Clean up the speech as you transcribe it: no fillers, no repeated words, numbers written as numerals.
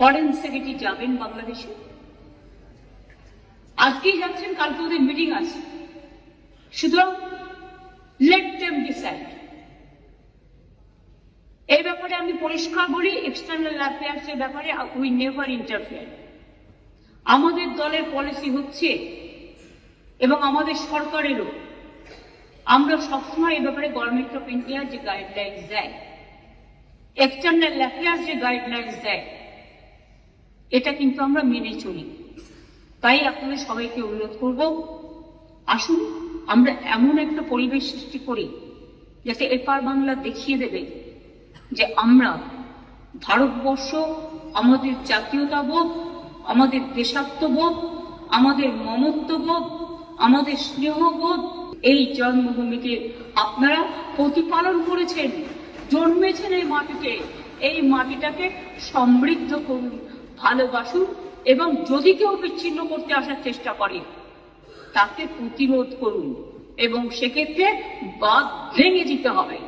Foreign secretary যাবেন বাংলাদেশে, আজকেই যাচ্ছেন, কালকে ওদের মিটিং আছে। সুতরাং লেট দেম ডিসাইড। এই ব্যাপারে আমি পরিষ্কার বলি, এক্সটার্নাল অ্যাফেয়ার্স এর ব্যাপারে উই নেভার ইন্টারফেয়ার। আমাদের দলের পলিসি হচ্ছে, এবং আমাদের সরকারেরও, আমরা সবসময় এই ব্যাপারে গভর্নমেন্ট অফ ইন্ডিয়া যে গাইডলাইন্স দেয়, এক্সটার্নাল অ্যাফেয়ার্স যে গাইডলাইন্স দেয়, এটা কিন্তু আমরা মেনে চলি। তাই আপনাদের সবাইকে অনুরোধ করব, আসুন আমরা এমন একটা পরিবেশ সৃষ্টি করি যাতে এপার বাংলা দেখিয়ে দেবে যে আমরা ভারতবর্ষ, আমাদের জাতীয়তাবোধ, আমাদের দেশাত্মবোধ, আমাদের মমত্ববোধ, আমাদের স্নেহবোধ, এই জন্মভূমিকে আপনারা প্রতিপালন করেছেন, জন্মেছেন এই মাটিতে। এই মাটিটাকে সমৃদ্ধ করুন, ভালোবাসুন, এবং যদি কেউ বিচ্ছিন্ন করতে আসার চেষ্টা করে তাকে প্রতিরোধ করুন, এবং সেক্ষেত্রে বাঁধ ভেঙে দিতে হবে।